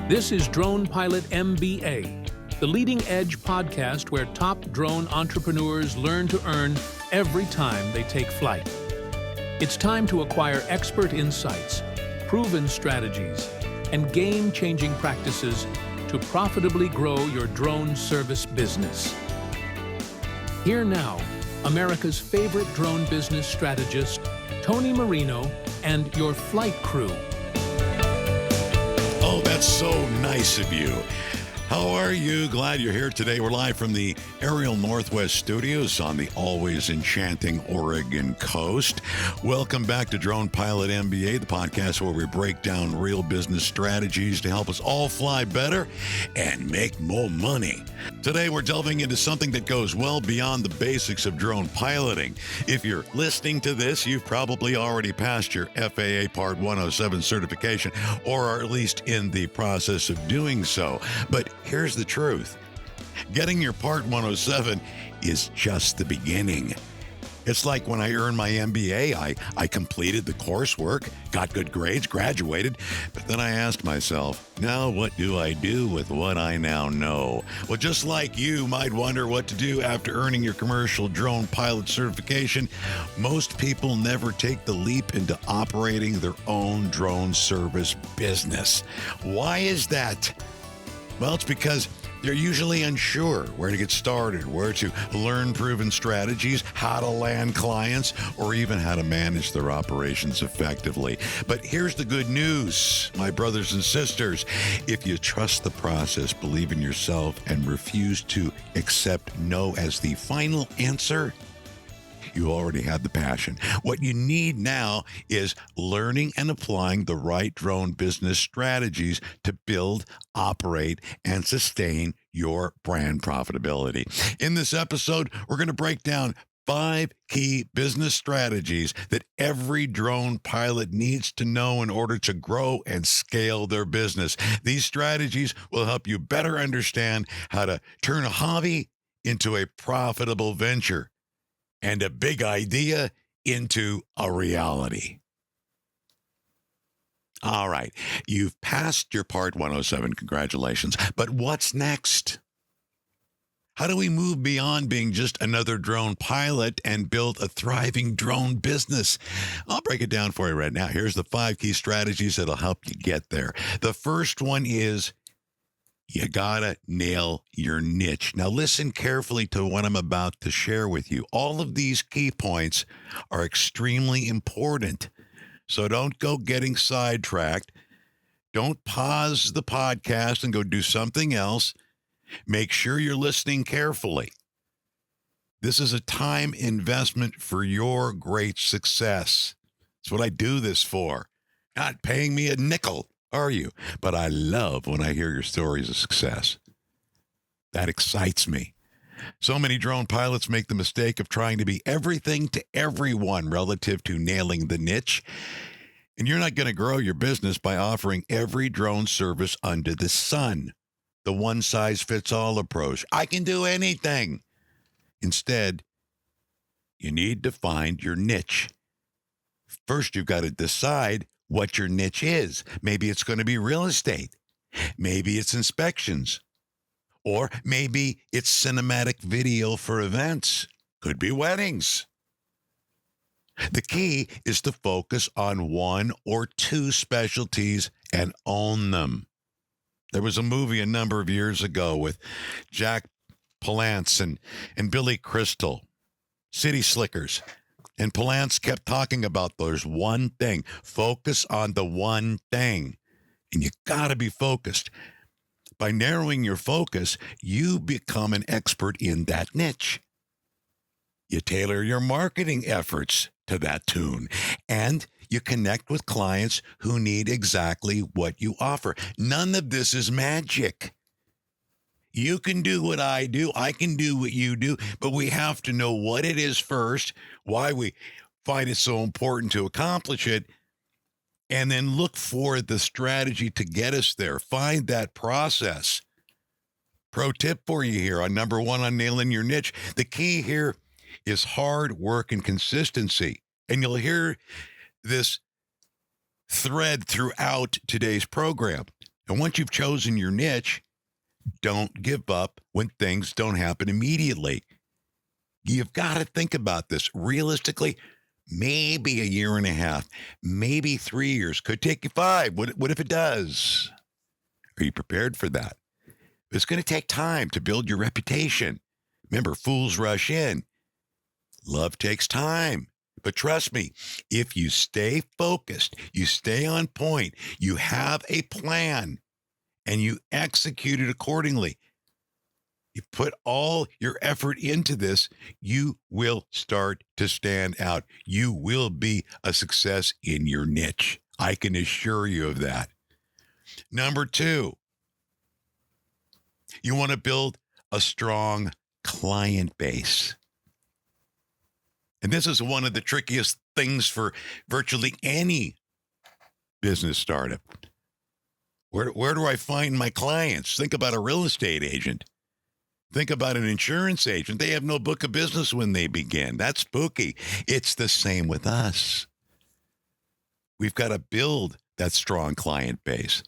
This is Drone Pilot MBA, the leading-edge podcast where top drone entrepreneurs learn to earn every time they take flight. It's time to acquire expert insights, proven strategies, and game-changing practices to profitably grow your drone service business. Here now, America's favorite drone business strategist, Tony Marino, and your flight crew. Oh, that's so nice of you. How are you? Glad you're here today. We're live from the Aerial Northwest Studios on the always enchanting Oregon coast. Welcome back to Drone Pilot MBA, the podcast where we break down real business strategies to help us all fly better and make more money. Today, we're delving into something that goes well beyond the basics of drone piloting. If you're listening to this, you've probably already passed your FAA Part 107 certification, or are at least in the process of doing so. But here's the truth. Getting your Part 107 is just the beginning. It's like when I earned my MBA, I completed the coursework, got good grades, graduated, but then I asked myself, now what do I do with what I now know? Well, just like you might wonder what to do after earning your commercial drone pilot certification, most people never take the leap into operating their own drone service business. Why is that? Well, it's because they're usually unsure where to get started, where to learn proven strategies, how to land clients, or even how to manage their operations effectively. But here's the good news, my brothers and sisters. If you trust the process, believe in yourself, and refuse to accept no as the final answer, you already have the passion. What you need now is learning and applying the right drone business strategies to build, operate, and sustain your brand profitability. In this episode, we're going to break down 5 key business strategies that every drone pilot needs to know in order to grow and scale their business. These strategies will help you better understand how to turn a hobby into a profitable venture, and a big idea into a reality. All right, you've passed your Part 107, congratulations. But what's next? How do we move beyond being just another drone pilot and build a thriving drone business? I'll break it down for you right now. Here's the 5 key strategies that'll help you get there. The first one is you gotta nail your niche. Now listen carefully to what I'm about to share with you. All of these key points are extremely important. So don't go getting sidetracked. Don't pause the podcast and go do something else. Make sure you're listening carefully. This is a time investment for your great success. That's what I do this for. Not paying me a nickel, are you? But I love when I hear your stories of success. That excites me. So many drone pilots make the mistake of trying to be everything to everyone relative to nailing the niche. And you're not going to grow your business by offering every drone service under the sun. The one-size-fits-all approach. I can do anything. Instead, you need to find your niche. First, you've got to decide what your niche is. Maybe it's going to be real estate. Maybe it's inspections. Or maybe it's cinematic video for events. Could be weddings. The key is to focus on 1 or 2 specialties and own them. There was a movie a number of years ago with Jack Palance and Billy Crystal, City Slickers. And Palance kept talking about there's one thing. Focus on the one thing. And you got to be focused. By narrowing your focus, you become an expert in that niche. You tailor your marketing efforts to that tune. And you connect with clients who need exactly what you offer. None of this is magic. You can do what I do. I can do what you do. But we have to know what it is first, why we find it so important to accomplish it, and then look for the strategy to get us there. Find that process. Pro tip for you here on number 1 on nailing your niche. The key here is hard work and consistency. And you'll hear this thread throughout today's program. And once you've chosen your niche, don't give up when things don't happen immediately. You've got to think about this realistically. Maybe a year and a half, maybe 3 years, could take you 5. What if it does? Are you prepared for that? It's going to take time to build your reputation. Remember, fools rush in. Love takes time. But trust me, if you stay focused, you stay on point, you have a plan, and you execute it accordingly, you put all your effort into this, you will start to stand out. You will be a success in your niche. I can assure you of that. Number 2, you want to build a strong client base. And this is one of the trickiest things for virtually any business startup. Where do I find my clients? Think about a real estate agent. Think about an insurance agent. They have no book of business when they begin. That's spooky. It's the same with us. We've got to build that strong client base.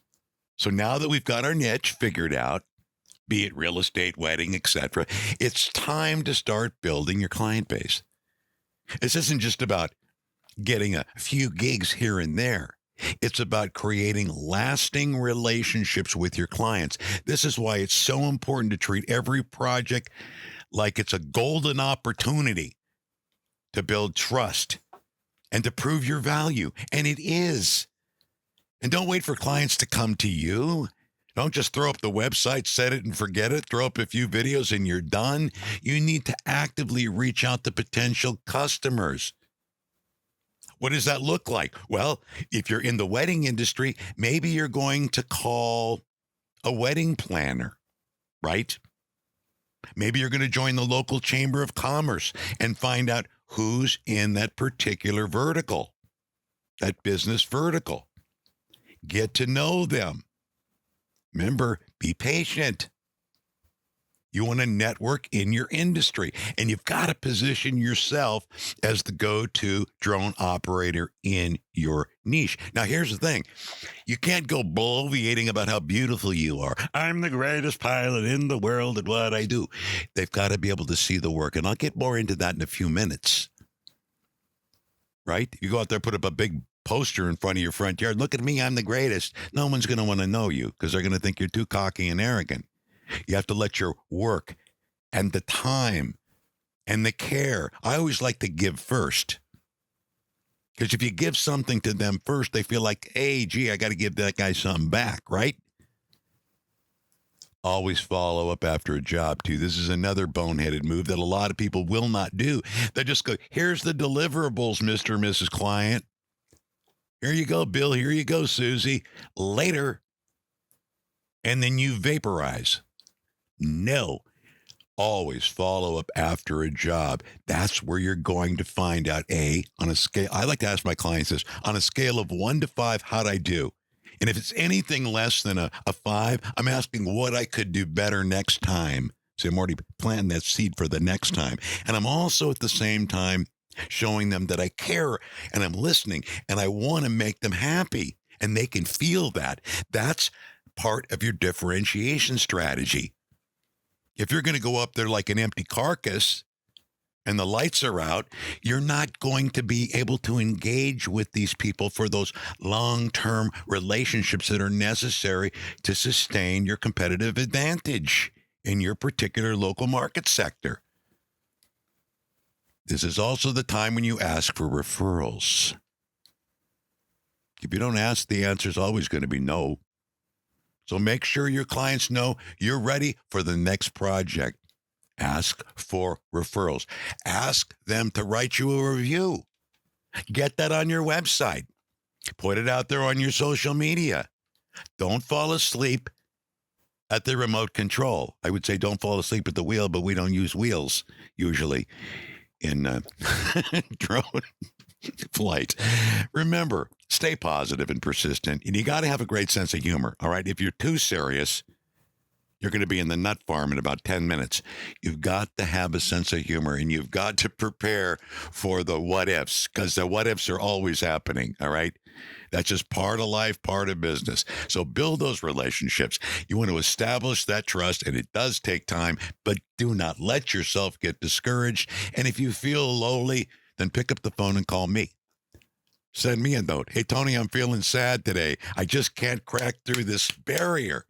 So now that we've got our niche figured out, be it real estate, wedding, etc., it's time to start building your client base. This isn't just about getting a few gigs here and there. It's about creating lasting relationships with your clients. This is why it's so important to treat every project like it's a golden opportunity to build trust and to prove your value. And it is. And don't wait for clients to come to you. Don't just throw up the website, set it and forget it. Throw up a few videos and you're done. You need to actively reach out to potential customers. What does that look like? Well, if you're in the wedding industry, maybe you're going to call a wedding planner, right? Maybe you're going to join the local chamber of commerce and find out who's in that particular vertical, that business vertical. Get to know them. Remember, be patient. You want to network in your industry, and you've got to position yourself as the go-to drone operator in your niche. Now, here's the thing. You can't go bloviating about how beautiful you are. I'm the greatest pilot in the world at what I do. They've got to be able to see the work, and I'll get more into that in a few minutes. Right? You go out there, put up a big poster in front of your front yard. Look at me, I'm the greatest. No one's going to want to know you because they're going to think you're too cocky and arrogant. You have to let your work and the time and the care. I always like to give first. Because if you give something to them first, they feel like, hey, gee, I got to give that guy something back, right? Always follow up after a job, too. This is another boneheaded move that a lot of people will not do. They just go, here's the deliverables, Mr. and Mrs. Client. Here you go, Bill. Here you go, Susie. Later. And then you vaporize. No. Always follow up after a job. That's where you're going to find out, on a scale. I like to ask my clients this, on a scale of 1 to 5, how'd I do? And if it's anything less than a 5, I'm asking what I could do better next time. So I'm already planting that seed for the next time. And I'm also at the same time showing them that I care and I'm listening and I want to make them happy and they can feel that. That's part of your differentiation strategy. If you're going to go up there like an empty carcass and the lights are out, you're not going to be able to engage with these people for those long-term relationships that are necessary to sustain your competitive advantage in your particular local market sector. This is also the time when you ask for referrals. If you don't ask, the answer is always going to be no. So make sure your clients know you're ready for the next project. Ask for referrals. Ask them to write you a review. Get that on your website. Put it out there on your social media. Don't fall asleep at the remote control. I would say don't fall asleep at the wheel, but we don't use wheels usually in drone flight. Remember, stay positive and persistent, and you got to have a great sense of humor, all right? If you're too serious, You're going to be in the nut farm in about 10 minutes. You've got to have a sense of humor, and you've got to prepare for the what ifs, because the what ifs are always happening. All right. That's just part of life, part of business. So build those relationships. You want to establish that trust, and it does take time, but do not let yourself get discouraged. And if you feel lowly, then pick up the phone and call me. Send me a note. Hey, Tony, I'm feeling sad today. I just can't crack through this barrier.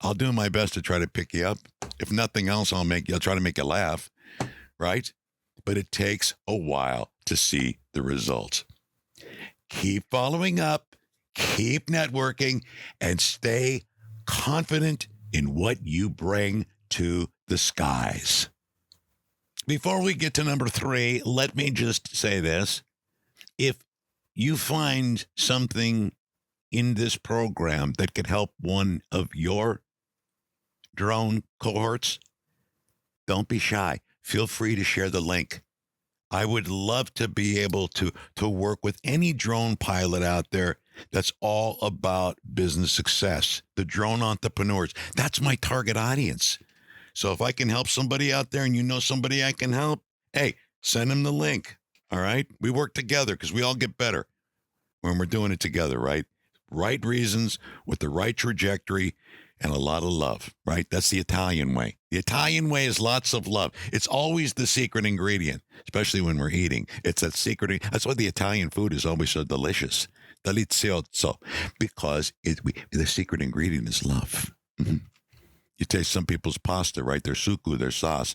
I'll do my best to try to pick you up. If nothing else, I'll try to make you laugh, right? But it takes a while to see the results. Keep following up, keep networking, and stay confident in what you bring to the skies. Before we get to number 3, let me just say this. If you find something in this program that could help one of your drone cohorts, don't be shy. Feel free to share the link. I would love to be able to work with any drone pilot out there that's all about business success, the drone entrepreneurs. That's my target audience. So if I can help somebody out there and you know somebody I can help, hey, send them the link. All right? We work together because we all get better when we're doing it together, right? Right reasons with the right trajectory and a lot of love, right? That's the Italian way. The Italian way is lots of love. It's always the secret ingredient, especially when we're eating. It's that secret. That's why the Italian food is always so delicious. Delizioso. Because the secret ingredient is love. Mm-hmm. You taste some people's pasta, right? Their succo, their sauce.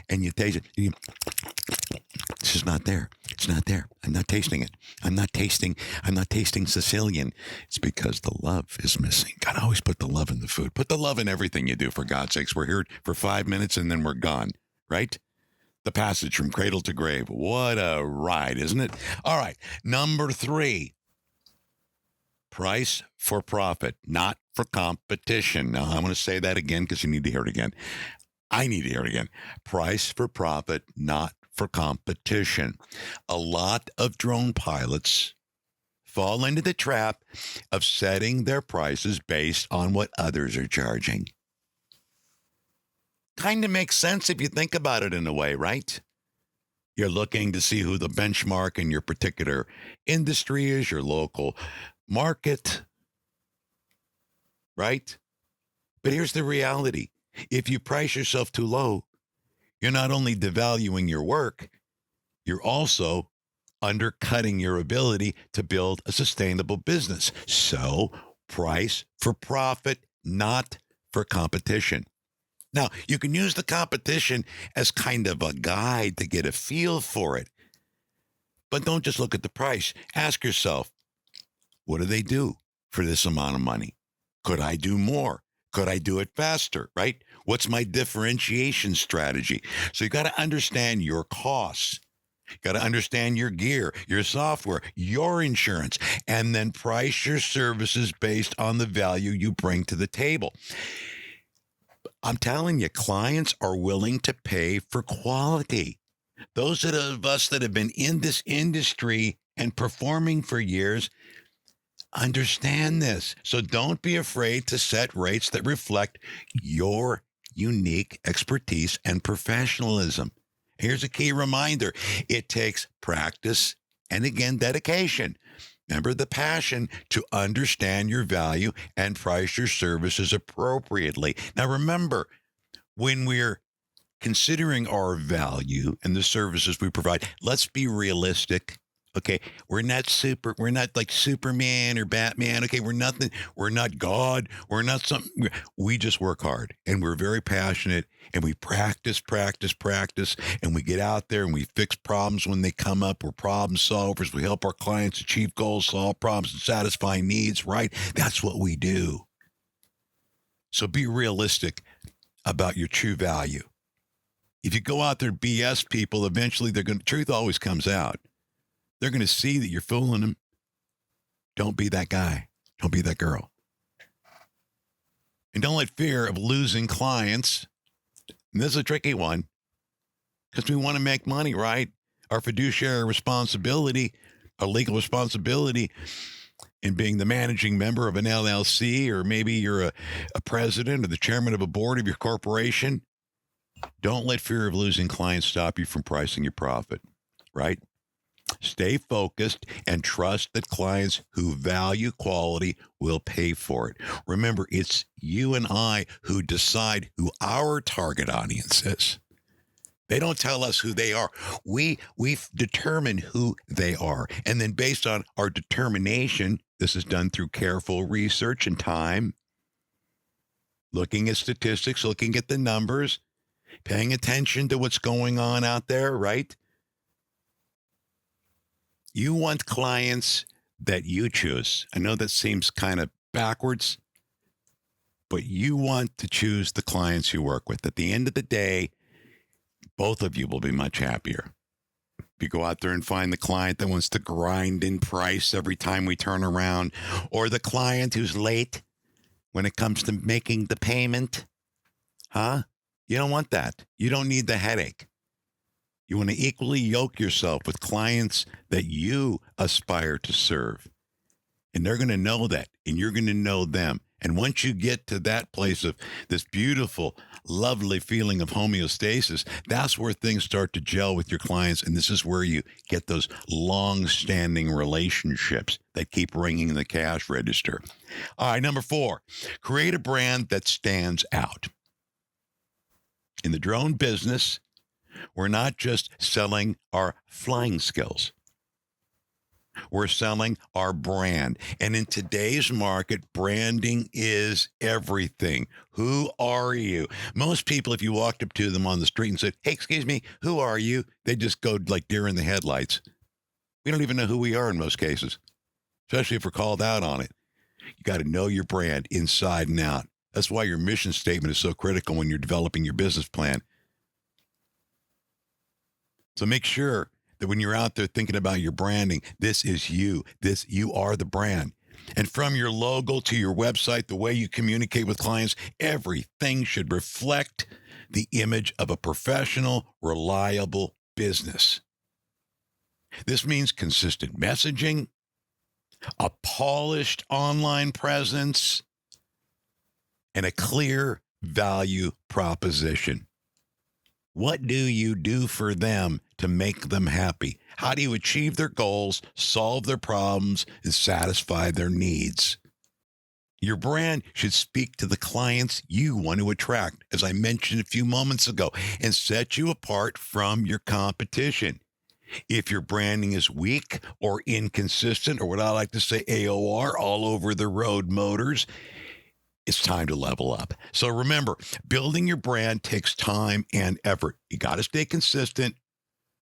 And you taste it. It's just not there. It's not there. I'm not tasting it. I'm not tasting Sicilian. It's because the love is missing. Gotta always put the love in the food. Put the love in everything you do, for God's sakes. We're here for 5 minutes and then we're gone, right? The passage from cradle to grave. What a ride, isn't it? All right. Number 3. Price for profit, not for competition. Now, I'm going to say that again because you need to hear it again. I need to hear it again. Price for profit, not for competition. A lot of drone pilots fall into the trap of setting their prices based on what others are charging. Kind of makes sense if you think about it in a way, right? You're looking to see who the benchmark in your particular industry is, your local market, right? But here's the reality. If you price yourself too low, you're not only devaluing your work, you're also undercutting your ability to build a sustainable business. So, price for profit, not for competition. Now, you can use the competition as kind of a guide to get a feel for it. But don't just look at the price. Ask yourself, what do they do for this amount of money? Could I do more? Could I do it faster, right? What's my differentiation strategy? So you got to understand your costs. You got to understand your gear, your software, your insurance, and then price your services based on the value you bring to the table. I'm telling you, clients are willing to pay for quality. Those of us that have been in this industry and performing for years understand this. So don't be afraid to set rates that reflect your unique expertise and professionalism. Here's a key reminder. It takes practice and, again, dedication. Remember the passion to understand your value and price your services appropriately. Now, remember, when we're considering our value and the services we provide, let's be realistic. Okay, we're not like Superman or Batman. Okay, we're nothing. We're not God. We're not something. We just work hard and we're very passionate and we practice, and we get out there and we fix problems when they come up. We're problem solvers. We help our clients achieve goals, solve problems, and satisfy needs, right? That's what we do. So be realistic about your true value. If you go out there and BS people, eventually truth always comes out. They're going to see that you're fooling them. Don't be that guy. Don't be that girl. And don't let fear of losing clients, and this is a tricky one, because we want to make money, right? Our fiduciary responsibility, our legal responsibility in being the managing member of an LLC, or maybe you're a president or the chairman of a board of your corporation. Don't let fear of losing clients stop you from pricing your profit, right? Stay focused and trust that clients who value quality will pay for it. Remember, it's you and I who decide who our target audience is. They don't tell us who they are. We've determined who they are. And then based on our determination, this is done through careful research and time, looking at statistics, looking at the numbers, paying attention to what's going on out there, right? You want clients that you choose. I know that seems kind of backwards, but you want to choose the clients you work with. At the end of the day, both of you will be much happier. If you go out there and find the client that wants to grind in price every time we turn around, or the client who's late when it comes to making the payment, you don't want that. You don't need the headache. You want to equally yoke yourself with clients that you aspire to serve. And they're going to know that, and you're going to know them. And once you get to that place of this beautiful, lovely feeling of homeostasis, that's where things start to gel with your clients. And this is where you get those long-standing relationships that keep ringing the cash register. All right, number 4, create a brand that stands out. In the drone business, we're not just selling our flying skills. We're selling our brand. And in today's market, branding is everything. Who are you? Most people, if you walked up to them on the street and said, "Hey, excuse me, who are you?" They just go like deer in the headlights. We don't even know who we are in most cases, especially if we're called out on it. You got to know your brand inside and out. That's why your mission statement is so critical when you're developing your business plan. So make sure that when you're out there thinking about your branding, this is you. You are the brand. And from your logo to your website, the way you communicate with clients, everything should reflect the image of a professional, reliable business. This means consistent messaging, a polished online presence, and a clear value proposition. What do you do for them to make them happy? How do you achieve their goals, solve their problems, and satisfy their needs? Your brand should speak to the clients you want to attract, as I mentioned a few moments ago, and set you apart from your competition. If your branding is weak or inconsistent, or what I like to say, AOR, all over the road motors, it's time to level up. So remember, building your brand takes time and effort. You got to stay consistent.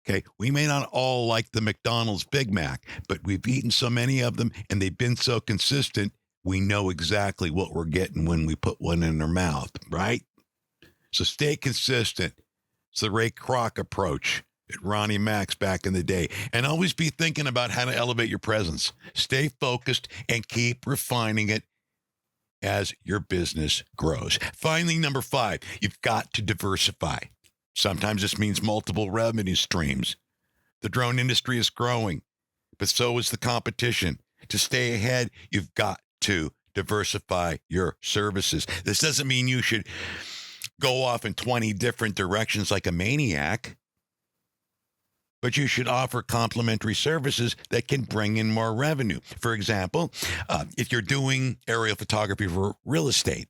Okay, we may not all like the McDonald's Big Mac, but we've eaten so many of them and they've been so consistent, we know exactly what we're getting when we put one in our mouth, right? So stay consistent. It's the Ray Kroc approach at Ronnie Max back in the day. And always be thinking about how to elevate your presence. Stay focused and keep refining it as your business grows. Finally, number 5, you've got to diversify. Sometimes this means multiple revenue streams. The drone industry is growing, but so is the competition. To stay ahead, you've got to diversify your services. This doesn't mean you should go off in 20 different directions like a maniac, but you should offer complementary services that can bring in more revenue. For example, if you're doing aerial photography for real estate,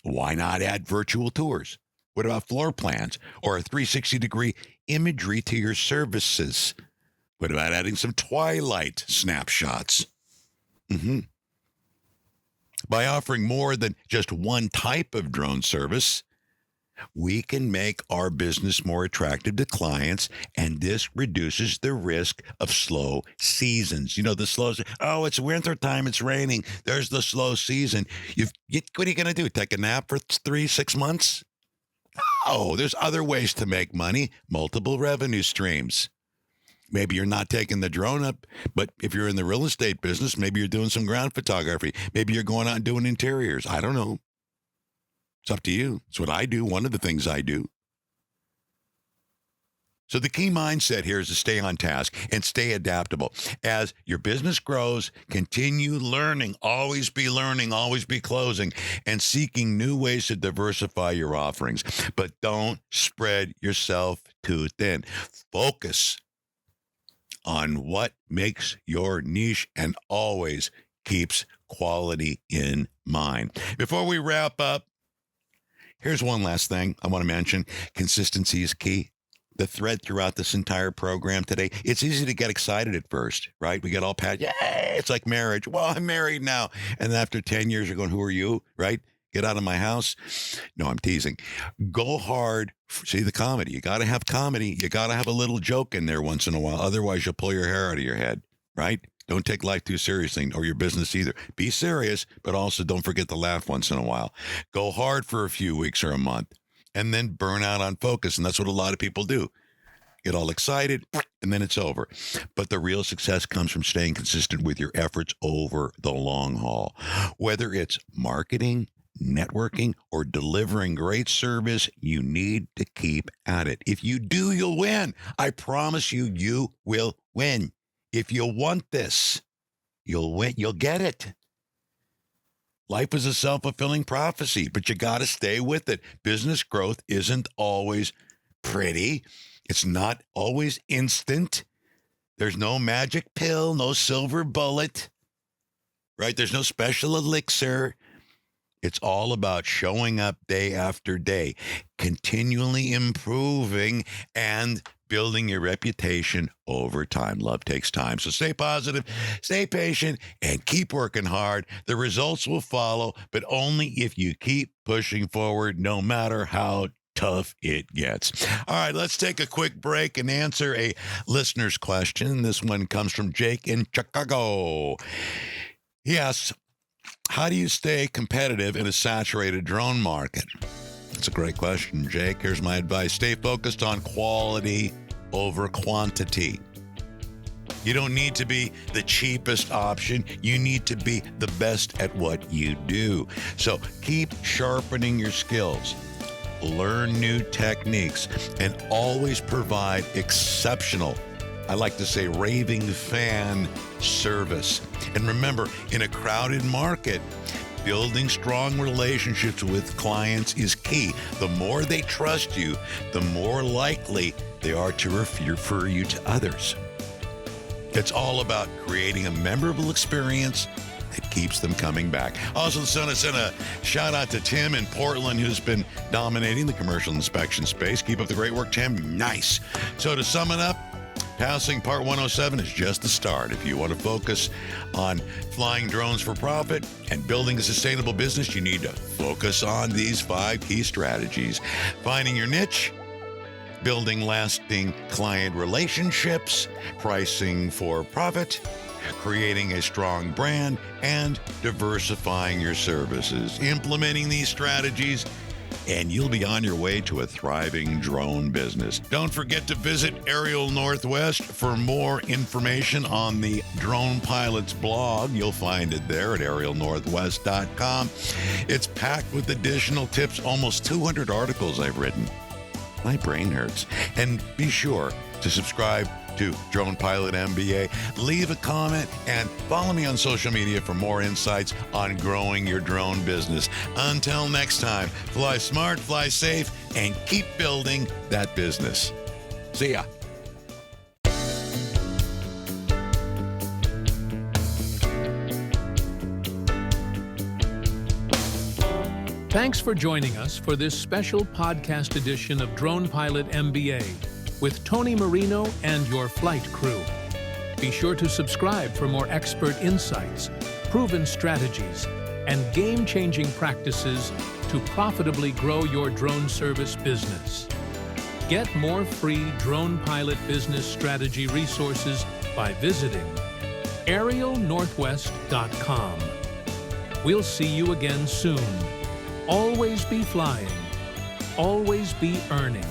why not add virtual tours? What about floor plans or a 360-degree imagery to your services? What about adding some twilight snapshots? By offering more than just one type of drone service, we can make our business more attractive to clients, and this reduces the risk of slow seasons. You know, the slow, oh, it's winter time, it's raining, there's the slow season. What are you going to do, take a nap for 3-6 months? Oh, there's other ways to make money, multiple revenue streams. Maybe you're not taking the drone up, but if you're in the real estate business, maybe you're doing some ground photography. Maybe you're going out and doing interiors. I don't know. It's up to you. It's what I do. One of the things I do. So the key mindset here is to stay on task and stay adaptable. As your business grows, continue learning, always be closing, and seeking new ways to diversify your offerings. But don't spread yourself too thin. Focus on what makes your niche and always keeps quality in mind. Before we wrap up, here's one last thing I want to mention. Consistency is key. The thread throughout this entire program today, it's easy to get excited at first, right? We get all pat, yay, it's like marriage. Well, I'm married now. And then after 10 years, you're going, who are you, right? Get out of my house. No, I'm teasing. Go hard. See the comedy. You got to have comedy. You got to have a little joke in there once in a while. Otherwise, you'll pull your hair out of your head, right? Don't take life too seriously, or your business either. Be serious, but also don't forget to laugh once in a while. Go hard for a few weeks or a month, and then burn out on focus. And that's what a lot of people do. Get all excited, and then it's over. But the real success comes from staying consistent with your efforts over the long haul. Whether it's marketing, networking, or delivering great service, you need to keep at it. If you do, you'll win. I promise you, you will win. If you want this, you'll win. You'll get it. Life is a self-fulfilling prophecy, but you got to stay with it. Business growth isn't always pretty. It's not always instant. There's no magic pill, no silver bullet, right? There's no special elixir. It's all about showing up day after day, continually improving and building your reputation over time. Love takes time. So stay positive, stay patient, and keep working hard. The results will follow, but only if you keep pushing forward, no matter how tough it gets. All right, let's take a quick break and answer a listener's question. This one comes from Jake in Chicago. He asks, how do you stay competitive in a saturated drone market? That's a great question, Jake. Here's my advice. Stay focused on quality over quantity. You don't need to be the cheapest option. You need to be the best at what you do. So keep sharpening your skills. Learn new techniques and always provide exceptional, I like to say, raving fan service. And remember, in a crowded market, building strong relationships with clients is key. The more they trust you, the more likely they are to refer you to others. It's all about creating a memorable experience that keeps them coming back. Also, send a shout out to Tim in Portland, who's been dominating the commercial inspection space. Keep up the great work, Tim. Nice. So to sum it up, passing Part 107 is just the start. If you want to focus on flying drones for profit and building a sustainable business, you need to focus on these 5 key strategies. Finding your niche, building lasting client relationships, pricing for profit, creating a strong brand, and diversifying your services. Implementing these strategies, and you'll be on your way to a thriving drone business. Don't forget to visit Aerial Northwest for more information on the Drone Pilot's blog. You'll find it there at aerialnorthwest.com. It's packed with additional tips, almost 200 articles I've written. My brain hurts. And be sure to subscribe to Drone Pilot MBA. Leave a comment and follow me on social media for more insights on growing your drone business. Until next time, fly smart, fly safe, and keep building that business. See ya. Thanks for joining us for this special podcast edition of Drone Pilot MBA with Tony Marino and your flight crew. Be sure to subscribe for more expert insights, proven strategies, and game-changing practices to profitably grow your drone service business. Get more free Drone Pilot business strategy resources by visiting aerialnorthwest.com. We'll see you again soon. Always be flying. Always be earning.